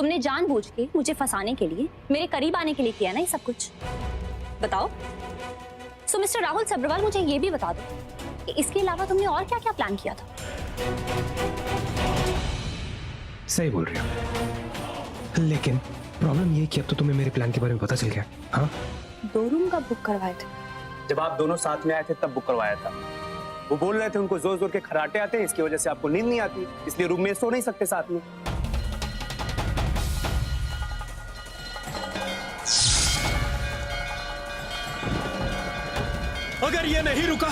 तुमने जानबूझ के मुझे फंसाने के लिए, मेरे करीब आने के लिए किया ना ये सब कुछ? बताओ। सो मिस्टर राहुल सब्रवाल, मुझे ये भी बता दो कि इसके अलावा तुमने और क्या क्या प्लान किया था? सही बोल रही हो, लेकिन प्रॉब्लम ये कि अब तो तुम्हें मेरे प्लान के बारे में पता चल गया। हाँ, 2 रूम का बुक करवाए थे? जब आप दोनों साथ में आए थे तब बुक करवाया था। वो बोल रहे थे उनको जोर जोर के खर्राटे आते हैं, इसकी वजह से आपको नींद नहीं आती, इसलिए रूम में सो नहीं सकते साथ में। अगर ये नहीं रुका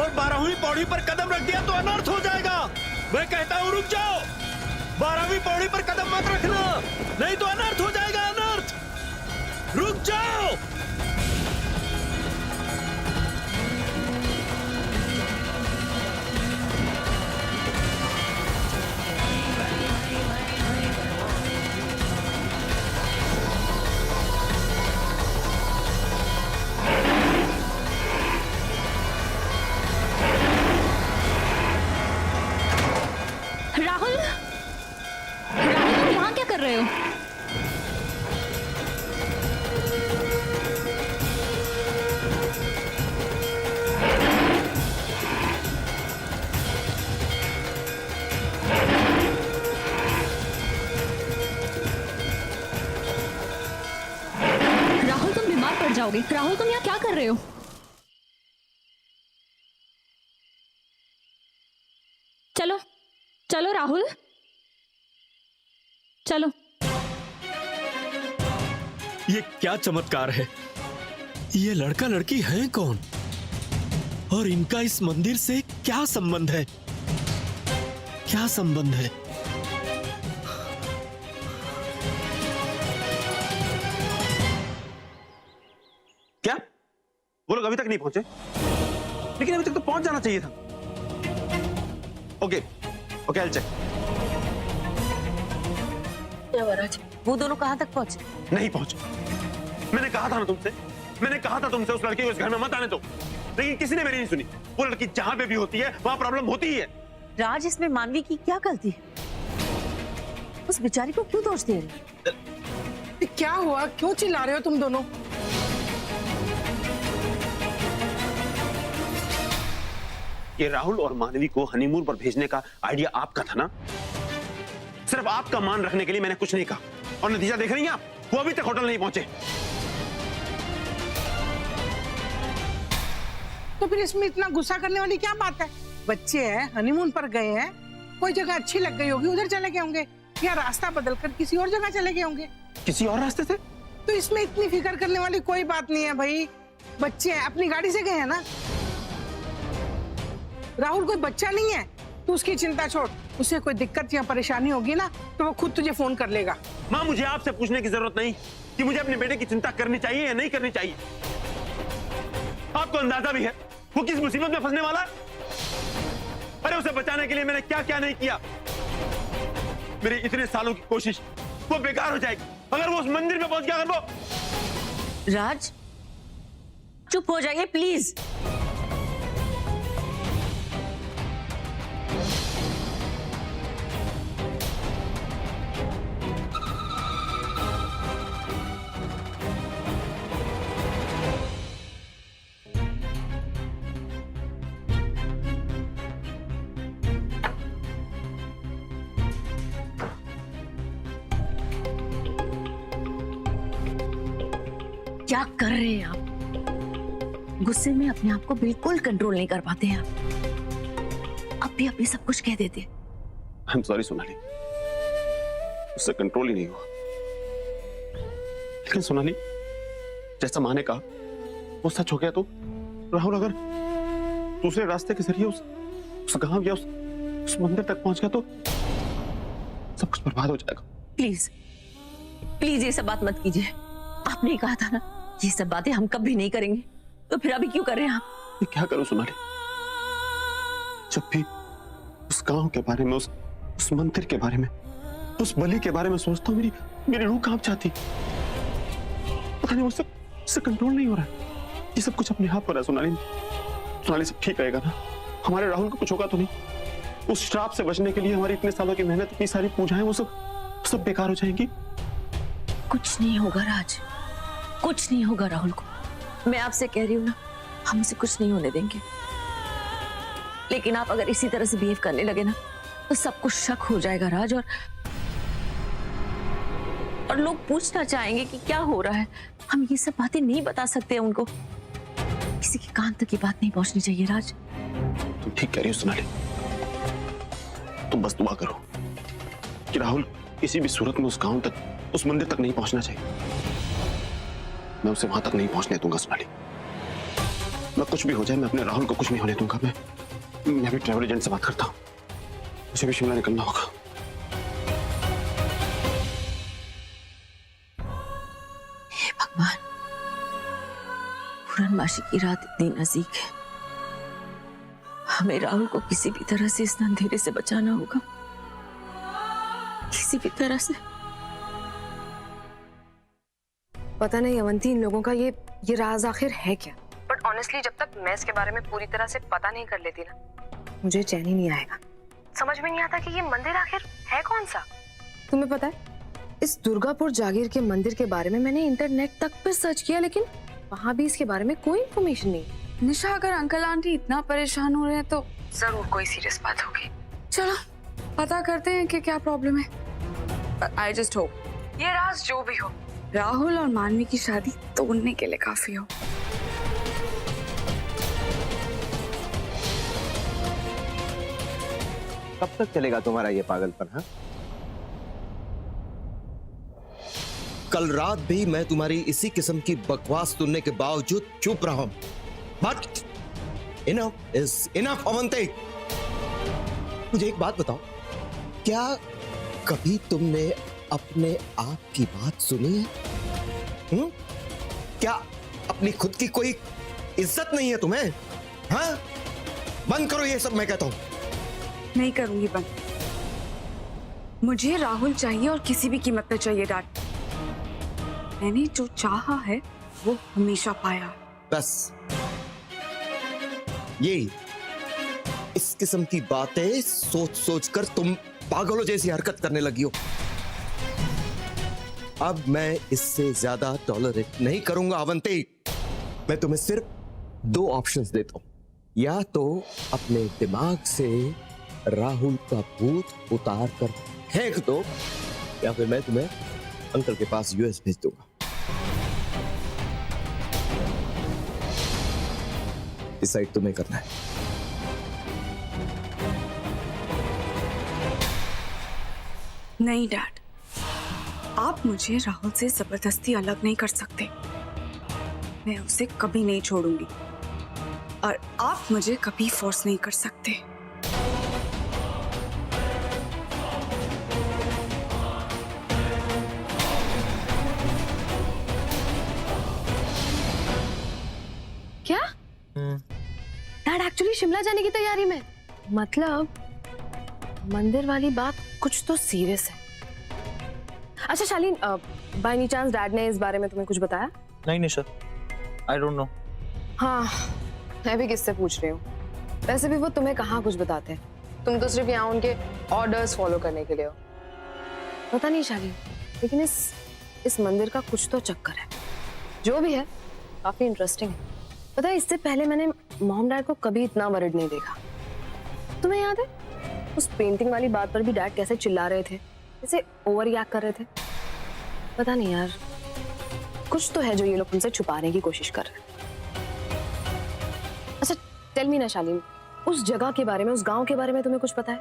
और 12वीं पौड़ी पर कदम रख दिया तो अनर्थ हो जाएगा। मैं कहता हूँ रुक जाओ, 12वीं पौड़ी पर कदम मत रखना, नहीं तो अनर्थ हो जाएगा, अनर्थ। रुक जाओ। राहुल, राहुल तुम यहाँ क्या कर रहे हो? राहुल तुम बीमार पड़ जाओगे। राहुल तुम यहाँ क्या कर रहे हो? चलो चलो राहुल, चलो। ये क्या चमत्कार है? ये लड़का लड़की हैं कौन और इनका इस मंदिर से क्या संबंध है? क्या संबंध है? क्या वो लोग अभी तक नहीं पहुंचे? लेकिन अभी तक तो पहुंच जाना चाहिए था। Okay okay, I'll check। वो दोनों कहां तक पहुंचे? नहीं पहुंचे। मैंने कहा था ना तुमसे, मैंने कहा था तुमसे उस लड़की को इस घर में मत आने दो, लेकिन किसी ने मेरी नहीं सुनी। वो लड़की जहां पे भी होती है वहां प्रॉब्लम होती ही है। राज, इसमें मानवी की क्या गलती है? उस बेचारी को क्यों दोष दे रहे? क्या हुआ? क्यों चिल्ला रहे हो तुम दोनों? ये राहुल और मानवी को हनीमून पर भेजने का आइडिया आपका था ना? सिर्फ आपका मान रखने के लिए मैंने कुछ नहीं कहा, और नतीजा देख रही हैं आप, वो अभी तक होटल नहीं पहुंचे। तो फिर इसमें इतना गुस्सा करने वाली क्या बात है? बच्चे हैं, हनीमून पर गए हैं, कोई जगह अच्छी लग गई होगी, उधर चले गए होंगे, या रास्ता बदलकर किसी और जगह चले गए होंगे। किसी और रास्ते से? तो इसमें इतनी फिक्र करने वाली कोई बात नहीं है भाई। बच्चे हैं, अपनी गाड़ी से गए हैं ना। राहुल कोई बच्चा नहीं है, तू उसकी चिंता छोड़। उसे कोई दिक्कत या परेशानी होगी ना तो वो खुद तुझे फोन कर लेगा। माँ, मुझे आपसे पूछने की जरूरत नहीं कि मुझे अपने बेटे की चिंता करनी चाहिए या नहीं करनी चाहिए। आपको अंदाजा भी है वो किस मुसीबत में फंसने वाला है? अरे उसे बचाने के लिए मैंने क्या क्या नहीं किया। मेरी इतने सालों की कोशिश वो बेकार हो जाएगी अगर वो उस मंदिर में पहुंच गया। अगर वो राज, चुप हो जाइए प्लीज। क्या कर रहे हैं आप? गुस्से में अपने आप को बिल्कुल कंट्रोल नहीं कर पाते हैं आप। अब भी अभी सब कुछ कह देते। आई एम सॉरी सोनाली, उससे कंट्रोल ही नहीं हुआ। लेकिन सोनाली, जैसा माँ ने कहा वो सच हो गया तो राहुल अगर दूसरे रास्ते के जरिए उस गांव या उस मंदिर तक पहुंच गया तो सब कुछ बर्बाद हो जाएगा। प्लीज प्लीज ये सब बात मत कीजिए। आपने ही कहा था ना ये सब बातें हम कभी नहीं करेंगे, तो फिर अभी क्यों कर रहे हैं आप? मैं क्या करूं सोनाली, जब भी उस गांव के बारे में, उस मंदिर के बारे में, उस बलि के बारे में सोचता हूँ मेरी रूह कांप जाती। पता नहीं मुझसे कंट्रोल नहीं हो रहा है। ये सब कुछ अपने हाथ पर है सोनाली। सोनाली, सब ठीक रहेगा ना? हमारे राहुल को कुछ होगा तो नहीं? उस श्राप से बचने के लिए हमारी इतने सालों की मेहनत, इतनी सारी पूजाएं, वो सब सब बेकार हो जाएंगी। कुछ नहीं होगा राज, कुछ नहीं होगा राहुल को। मैं आपसे कह रही हूँ ना, हम उसे कुछ नहीं होने देंगे। लेकिन आप अगर इसी तरह से बिहेव करने लगे ना तो सबको शक हो जाएगा राज, और लोग पूछना चाहेंगे कि क्या हो रहा है। हम ये सब बातें नहीं बता सकते उनको। किसी के कान तक ये बात नहीं पहुंचनी चाहिए राज। तुम ठीक कह रही हो सोनाली। तुम बस दुआ करो कि राहुल किसी भी सूरत में उस गांव तक, उस मंदिर तक नहीं पहुंचना चाहिए। मैं उसे वहां तक नहीं पहुंचने दूंगा सोनाली। मैं कुछ भी हो जाए, मैं अपने राहुल को कुछ नहीं होने दूंगा। मैं भी ट्रैवल एजेंट से बात करता हूँ, मुझे भी शिमला निकलना होगा। हे भगवान, पूर्णमासी की रात इतनी नजदीक है। हमें राहुल को किसी भी तरह से इस अंधेरे से बचाना होगा, किसी भी तरह से। पता नहीं अवंती, इन लोगों का ये राज आखिर है क्या। बट ऑनेस्टली जब तक मैं इसके बारे में पूरी तरह से पता नहीं कर लेती ना, मुझे चैन ही नहीं आएगा। समझ में नहीं आता कि ये मंदिर आखिर है कौन सा। तुम्हें पता है, इस दुर्गापुर जागीर के मंदिर के बारे में मैंने इंटरनेट तक पे सर्च किया, लेकिन वहां भी इसके बारे में कोई इंफॉर्मेशन नहीं। निशा, अगर अंकल आंटी इतना परेशान हो रहे हैं तो जरूर कोई सीरियस बात होगी। चलो पता करते हैं कि क्या प्रॉब्लम है। आई जस्ट होप ये राज जो भी हो, राहुल और मानवी की शादी तोड़ने के लिए काफी हो। कब तक चलेगा तुम्हारा ये पागलपन? हाँ, कल रात भी मैं तुम्हारी इसी किस्म की बकवास सुनने के बावजूद चुप रहा हूं। But enough is enough Avanti. मुझे एक बात बताओ, क्या कभी तुमने अपने आप की बात सुनी है? क्या अपनी खुद की कोई इज्जत नहीं है तुम्हें? हाँ, बंद करो ये सब, मैं कहता हूं। नहीं करूंगी बंद। मुझे राहुल चाहिए और किसी भी कीमत पे चाहिए डैड। मैंने जो चाहा है वो हमेशा पाया। बस यही, इस किस्म की बातें सोच सोच कर तुम पागलों जैसी हरकत करने लगी हो। अब मैं इससे ज्यादा टॉलरेट नहीं करूंगा अवंती। मैं तुम्हें सिर्फ दो ऑप्शंस देता हूं, या तो अपने दिमाग से राहुल का भूत उतार कर फेंक दो, या फिर मैं तुम्हें अंकल के पास यूएस भेज दूंगा। डिसाइड तुम्हें करना है। नहीं डैड, आप मुझे राहुल से जबरदस्ती अलग नहीं कर सकते। मैं उसे कभी नहीं छोड़ूंगी और आप मुझे कभी फोर्स नहीं कर सकते। क्या डैड एक्चुअली शिमला जाने की तैयारी में? मतलब मंदिर वाली बात कुछ तो सीरियस है। अच्छा शालीन, बाय एनी चांस डैड ने इस बारे में तुम्हें कुछ बताया? नहीं निशा, आई डोंट नो। हाँ, मैं भी किससे पूछ रही हूँ। वैसे भी वो तुम्हें कहाँ कुछ बताते हैं, तुम तो सिर्फ यहाँ उनके ऑर्डर्स फॉलो करने के लिए हो। पता नहीं शालीन, लेकिन इस मंदिर का कुछ तो चक्कर है। जो भी है, काफी इंटरेस्टिंग है। पता है, इससे पहले मैंने मॉम डैड को कभी इतना वरिड नहीं देखा। तुम्हें याद है उस पेंटिंग वाली बात पर भी डैड कैसे चिल्ला रहे थे, कैसे ओवर रिएक्ट कर रहे थे? पता नहीं यार, कुछ तो है जो ये लोग तुमसे छुपाने की कोशिश कर रहे हैं। अच्छा टेल मी ना शालीन, उस जगह के बारे में, उस गांव के बारे में तुम्हें कुछ पता है?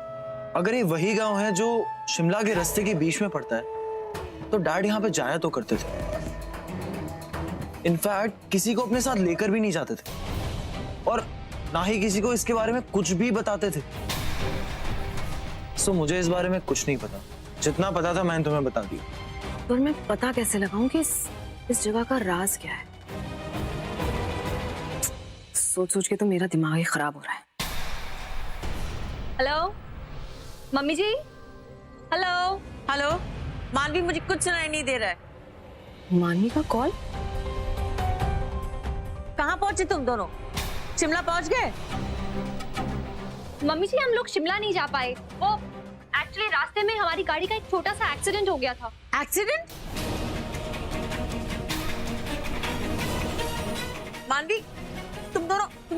अगर ये वही गांव है जो शिमला के रास्ते के बीच में पड़ता है, तो डैड यहाँ पे जाया तो करते थे। इनफैक्ट किसी को अपने साथ लेकर भी नहीं जाते थे, और ना ही किसी को इसके बारे में कुछ भी बताते थे। सो मुझे इस बारे में कुछ नहीं पता। जितना पता था मैंने तुम्हें बता दिया। पर मैं पता कैसे लगाऊं कि इस जगह का राज क्या है? सोच सोच के तो मेरा दिमाग ही खराब हो रहा है। हेलो मम्मी जी, हेलो। हेलो मानवी, मुझे कुछ सुनाई नहीं दे रहा है। मानवी का कॉल? कहाँ पहुंचे तुम दोनों? शिमला पहुंच गए? मम्मी जी, हम लोग शिमला नहीं जा पाए। वो एक्चुअली रास्ते में हमारी गाड़ी का एक छोटा सा एक्सीडेंट हो गया था। एक्सीडेंट? मानवी, तुम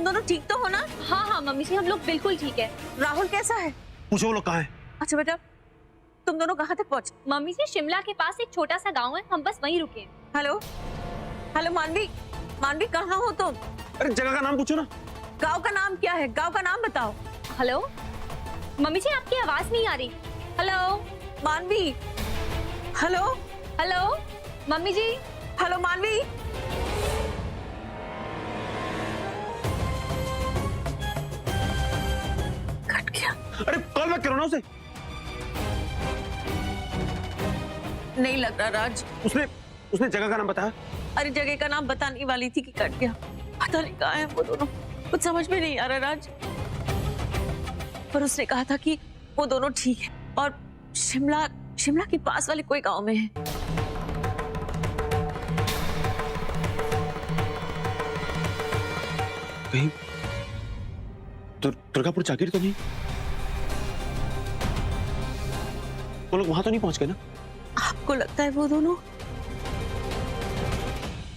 दोनों ठीक तो हो ना? हाँ हाँ मम्मी जी, हम लोग बिल्कुल ठीक है। राहुल कैसा है? पूछो वो लोग कहाँ हैं? अच्छा बेटा, तुम दोनों कहाँ तक पहुंचे? मम्मी जी, शिमला के पास एक छोटा सा गांव है, हम बस वहीं रुके हैं। हेलो हेलो मानवी, मानवी कहाँ हो तुम? अरे जगह का नाम पूछो ना। गांव का नाम क्या है? गांव का नाम बताओ। हेलो मम्मी जी, आपकी आवाज नहीं आ रही। हेलो मानवी, हेलो हेलो मम्मी जी। हेलो मानवी। कट गया। अरे कॉल बैक करो ना उसे। नहीं लग रहा राज। उसने जगह का नाम बताया? अरे जगह का नाम बताने वाली थी कि कट गया। पता नहीं कहाँ है वो दोनों, कुछ समझ में नहीं आ रहा राज। पर उसने कहा था कि वो दोनों ठीक है और शिमला के पास वाले कोई गांव में है। कहीं दुर्गापुर जागीर तो नहीं? वो लोग वहां तो नहीं पहुंच गए ना? आपको लगता है वो दोनों?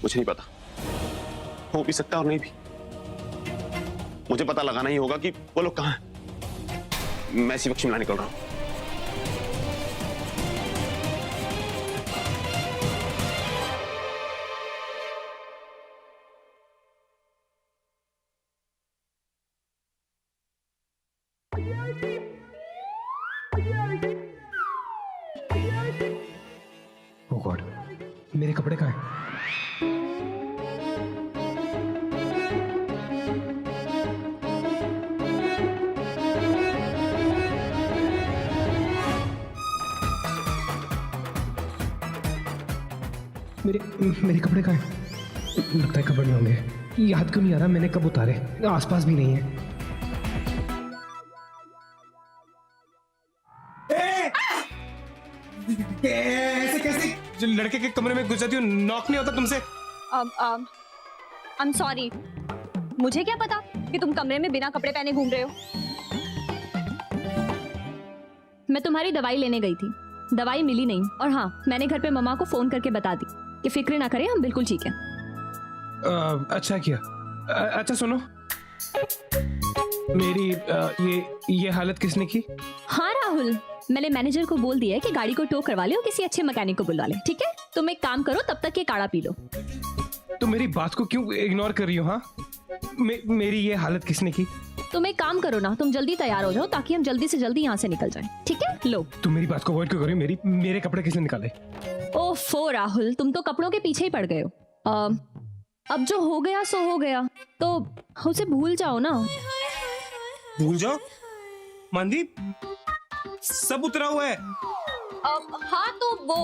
मुझे नहीं पता, हो भी सकता और नहीं भी। मुझे पता लगाना ही होगा कि वो लोग कहाँ हैं। मैं इसी वक्त शिमला निकल रहा हूं। ओह गॉड, मेरे कपड़े कहाँ हैं? मेरे कपड़े कहाँ हैं? लगता है कपड़े में होंगे। याद क्यों नहीं आ रहा मैंने कब उतारे? आसपास भी नहीं है। ऐसे कैसे जो लड़के के कमरे में घुस जाती हो? नॉक नहीं होता तुमसे? I'm sorry, मुझे क्या पता कि तुम कमरे में बिना कपड़े पहने घूम रहे हो। मैं तुम्हारी दवाई लेने गई थी, दवाई मिली नहीं, और हाँ, मैंने घर पे मम्मा को फोन करके बता दी कि फिक्र ना करें, हम बिल्कुल ठीक हैं। अच्छा किया। अच्छा सुनो, मेरी ये हालत किसने की? हाँ राहुल, मैंने मैनेजर को बोल दिया है कि गाड़ी को टो करवा ले और किसी अच्छे मैकेनिक को बुलवा ले, ठीक है? तुम एक काम करो, तब तक ये काढ़ा पी लो। तुम मेरी बात को क्यों इग्नोर कर रही हो? हाँ, मेरी ये हालत किसने की? तुम एक काम करो ना, तुम जल्दी तैयार हो जाओ ताकि हम जल्दी से जल्दी यहाँ से निकल जाएं, ठीक है? लो। तुम मेरी बात को अवॉइड क्यों कर रही हो? मेरे कपड़े किसने निकाले? ओफो राहुल, तुम तो कपड़ों के पीछे ही पड़ गए हो। अब जो हो गया सो हो गया, तो उसे भूल जाओ ना। भूल जाओ? मनदीप, सब उतरा हुआ है। हाँ तो वो,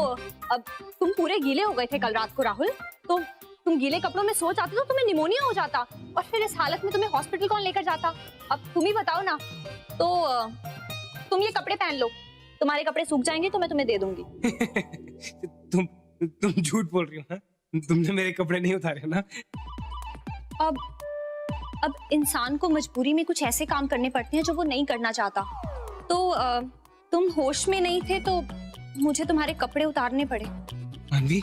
अब तुम पूरे गीले हो गए थे कल रात को राहुल, तो तुम गीले कपड़ों में सो जाते तो तुम्हें निमोनिया हो जाता, और फिर इस हालत में तुम्हें हॉस्पिटल कौन लेकर जाता? अब तुम ही बताओ ना। तो तुम ये कपड़े पहन लो, तुम्हारे कपड़े सूख जाएंगे तो मैं तुम्हें दे दूंगी। तुम झूठ बोल रही हो ना? तुमने मेरे कपड़े नहीं उतारे ना? अब इंसान को मजबूरी में कुछ ऐसे काम करने पड़ते हैं जो वो नहीं करना चाहता। तो तुम होश में नहीं थे तो मुझे तुम्हारे कपड़े उतारने पड़े। मानवी,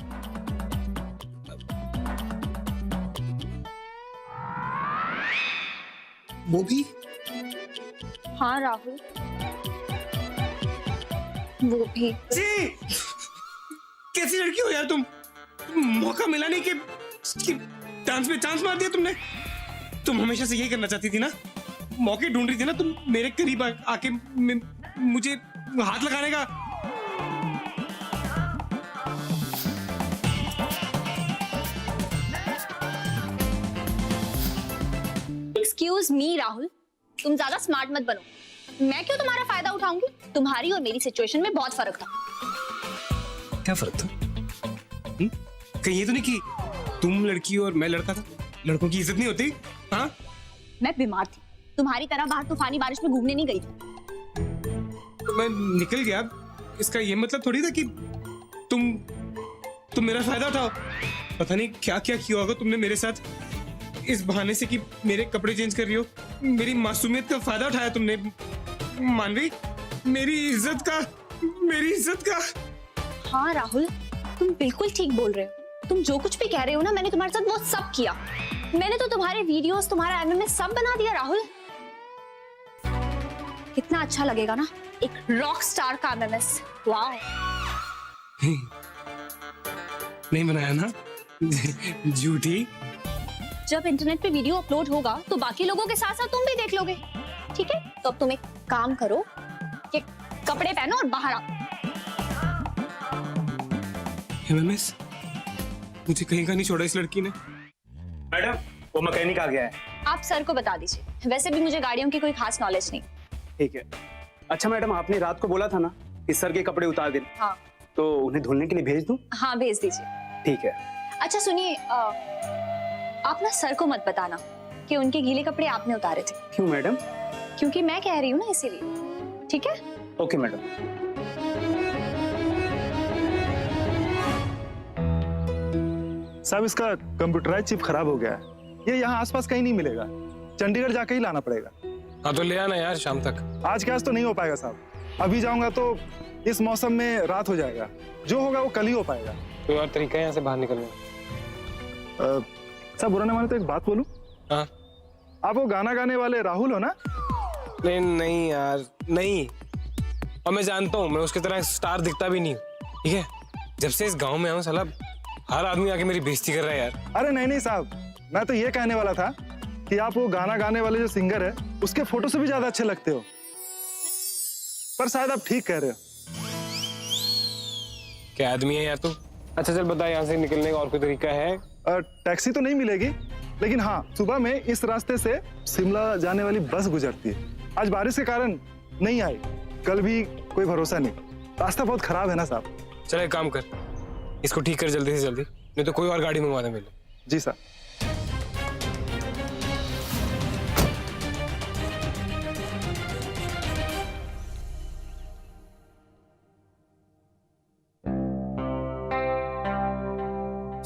वो भी? हाँ राहुल, वो भी। जी, कैसी लड़की हो यार तुम? मौका मिला नहीं कि डांस में चांस मार दिया तुमने। तुम हमेशा से यही करना चाहती थी ना? मौके ढूंढ रही थी ना तुम मेरे करीब आके मुझे हाथ लगाने का। एक्सक्यूज मी राहुल, तुम ज्यादा स्मार्ट मत बनो। मैं क्यों तुम्हारा फायदा उठाऊंगी? तुम्हारी और मेरी सिचुएशन में बहुत फर्क था। क्या फर्क था? कहीं ये तो नहीं कि तुम लड़की और मैं लड़का था? लड़कों की इज्जत नहीं होती? हाँ, मैं बीमार थी, तुम्हारी तरह बाहर तूफानी बारिश में घूमने नहीं गई थी। तो मैं निकल गया, इसका ये मतलब थोड़ी था कि तुम मेरा फायदा उठाओ। पता नहीं क्या क्या किया होगा तुमने मेरे साथ, इस बहाने से कि मेरे कपड़े चेंज कर रही हो। मेरी मासूमियत का फायदा उठाया तुमने। मानवी, मेरी इज्जत का। हाँ राहुल, तुम बिल्कुल ठीक बोल रहे हो। तुम जो कुछ भी कह रहे हो ना, मैंने तुम्हारे साथ वो सब किया। मैंने तो तुम्हारे वीडियोस, तुम्हारा एमएमएस सब बना दिया राहुल। कितना अच्छा लगेगा ना एक रॉक स्टार का एमएमएस। वाह। नहीं बनाया ना झूठी। जब इंटरनेट पे वीडियो अपलोड होगा तो बाकी लोगों के साथ साथ तुम भी देख लोगे, ठीक है? तो अब तुम एक काम करो कि कपड़े पहनो और बाहर आओ। एमएमएस, मुझे कहीं का नहीं छोड़ा इस लड़की ने। मैडम, वो मैकेनिक आ गया है। आप सर को बता दीजिए, वैसे भी मुझे गाड़ियों की कोई खास नॉलेज नहीं। ठीक है। अच्छा मैडम, आपने रात को बोला था ना कि सर के कपड़े उतार दें, हाँ तो उन्हें धुलने के लिए भेज दूं? हाँ, भेज दीजिए। ठीक है। अच्छा सुनिए, आप ना सर को मत बताना कि उनके गीले कपड़े आपने उतारे थे। क्यों मैडम? क्योंकि मैं कह रही हूँ ना, इसीलिए। ठीक है? Okay madam. साहब, इसका कंप्यूटराइज चिप खराब हो गया है। ये यहाँ आसपास कहीं नहीं मिलेगा, चंडीगढ़ जाके ही लाना पड़ेगा। हाँ तो ले आना यार शाम तक। आज के आज तो नहीं हो पाएगा साहब, अभी जाऊंगा तो इस मौसम में रात हो जाएगा। जो होगा वो कल ही हो पाएगा। कोई और तरीका है यहाँ से बाहर निकलने? साहब बुरा न माने तो एक बात बोलूं? हाँ। आप वो गाना गाने वाले राहुल हो ना? नहीं यार, नहीं। और मैं जानता हूँ मैं उसकी तरह स्टार दिखता भी नहीं हूँ, ठीक है? जब से इस गांव में आऊँ साला हर आदमी आके मेरी बेइज्जती कर रहा है यार। अरे नहीं साहब, मैं तो ये कहने वाला था कि आप वो गाना गाने वाले जो सिंगर है उसके फोटो से भी ज्यादा अच्छे लगते हो। पर शायद आप ठीक कह रहे हो। क्या आदमी है यार तू? अच्छा चल बता, यहाँ से निकलने का और कोई तरीका है? टैक्सी तो नहीं मिलेगी, लेकिन हाँ सुबह में इस रास्ते से शिमला जाने वाली बस गुजरती है। आज बारिश के कारण नहीं आई, कल भी कोई भरोसा नहीं। रास्ता बहुत खराब है ना साहब। चल एक काम कर, इसको ठीक कर जल्दी से जल्दी, नहीं तो कोई और गाड़ी मंगवा दे मेरे लिए। जी सर।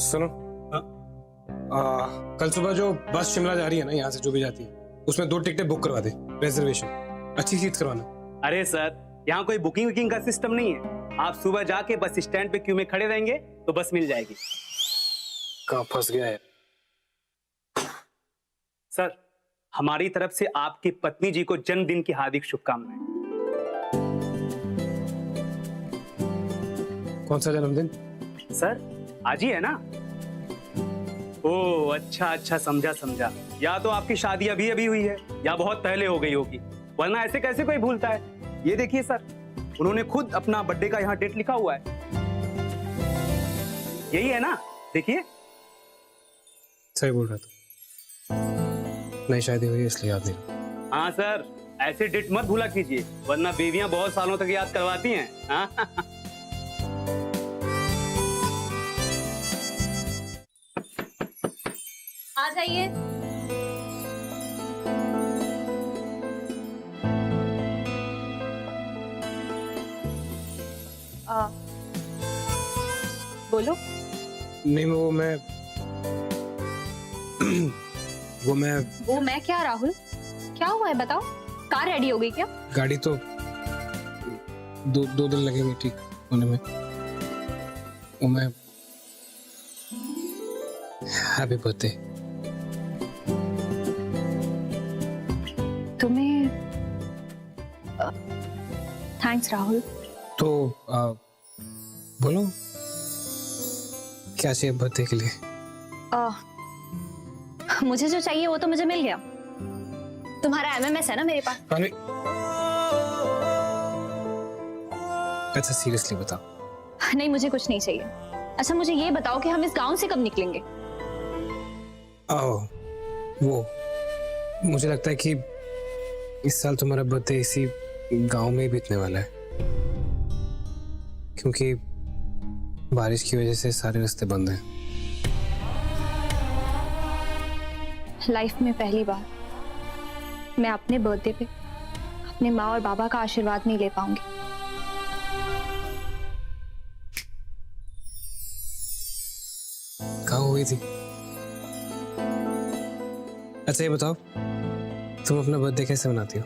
सुनो, कल सुबह जो बस शिमला जा रही है ना, यहाँ से जो भी जाती है, उसमें 2 टिकटें बुक करवा दे, रिजर्वेशन, अच्छी सीट करवाना। अरे सर, यहाँ कोई बुकिंग वुकिंग का सिस्टम नहीं है। आप सुबह जाके बस स्टैंड पे क्यू में खड़े रहेंगे तो बस मिल जाएगी। कहाँ फंस गया है? सर, हमारी तरफ से आपकी पत्नी जी को जन्मदिन की हार्दिक शुभकामनाएं। कौन सा जन्मदिन? सर, आज ही है ना? ओह अच्छा, समझा। या तो आपकी शादी अभी अभी हुई है या बहुत पहले हो गई होगी, वरना ऐसे कैसे कोई भूलता है। ये देखिए सर, उन्होंने खुद अपना बर्थडे का यहाँ डेट लिखा हुआ है। यही है ना, देखिए। सही बोल रहा था, नई शादी हुई है इसलिए याद नहीं। हाँ सर, ऐसे डेट मत भूला कीजिए, वरना बीवियां बहुत सालों तक याद करवाती हैं। हाँ? आ जाइए। बोलो। नहीं वो मैं क्या राहुल, क्या हुआ है बताओ? कार रेडी हो गई क्या? गाड़ी तो दो दिन लगेंगे ठीक होने में। वो मैं हैप्पी बर्थडे। तुम्हें थैंक्स राहुल। तो बोलो क्या चाहिए बर्थडे के लिए? मुझे जो चाहिए वो तो मुझे मिल गया। तुम्हारा एमएमएस है ना मेरे पास? अच्छा सीरियसली बताओ। नहीं मुझे कुछ नहीं चाहिए। अच्छा मुझे ये बताओ कि हम इस गांव से कब निकलेंगे? वो मुझे लगता है कि इस साल तुम्हारा बर्थडे इसी गांव में ही बीतने वाला है, क्योंकि बारिश की वजह से सारे रास्ते बंद हैं। लाइफ में पहली बार मैं अपने बर्थडे पे अपने माँ और बाबा का आशीर्वाद नहीं ले पाऊंगी। कहाँ हुई थी? अच्छा ये बताओ, तुम अपना बर्थडे कैसे मनाती हो?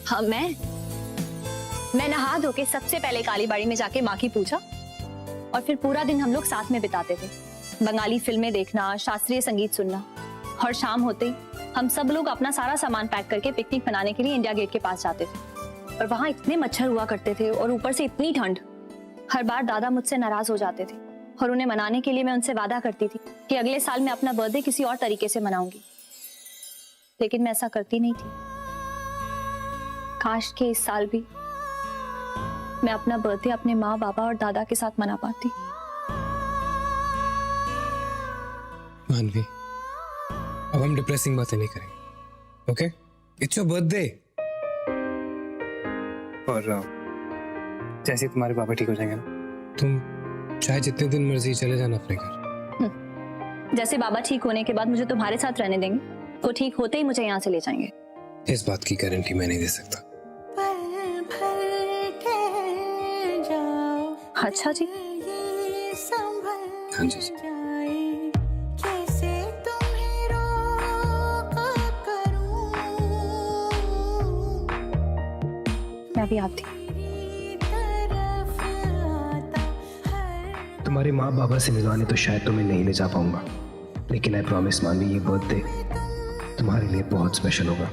हाँ मैं नहा धो के सबसे पहले काली बाड़ी में जाके माँ की पूजा, और फिर पूरा दिन हम लोग साथ में बिताते थे। बंगाली फिल्में देखना, शास्त्रीय संगीत सुनना, और शाम होते ही हम सब लोग अपना सारा सामान पैक करके पिकनिक मनाने के लिए इंडिया गेट के पास जाते थे। और वहां इतने मच्छर हुआ करते थे और ऊपर से इतनी ठंड। हर बार दादा मुझसे नाराज हो जाते थे और उन्हें मनाने के लिए मैं उनसे वादा करती थी कि अगले साल मैं अपना बर्थडे किसी और तरीके से मनाऊंगी, लेकिन मैं ऐसा करती नहीं थी। काश के इस साल भी मैं अपना बर्थडे अपने माँ, बाबा और दादा के साथ मना पाती। मानवी, अब हम डिप्रेसिंग बातें नहीं करेंगे, ओके? It's your birthday. और जैसे तुम्हारे पापा ठीक हो जाएंगे ना, तुम चाहे जितने दिन मर्जी चले जाना अपने घर। जैसे बाबा ठीक होने के बाद मुझे तुम्हारे साथ रहने देंगे, वो ठीक होते ही मुझे यहाँ से ले जाएंगे। इस बात की गारंटी मैं नहीं दे सकता। अच्छा जी। हाँ जी। मैं भी आती। तुम्हारे माँ बाबा से मिलवाने तो शायद तुम्हें नहीं ले जा पाऊंगा, लेकिन आई प्रॉमिस मानवी, ये बर्थडे तुम्हारे लिए बहुत स्पेशल होगा।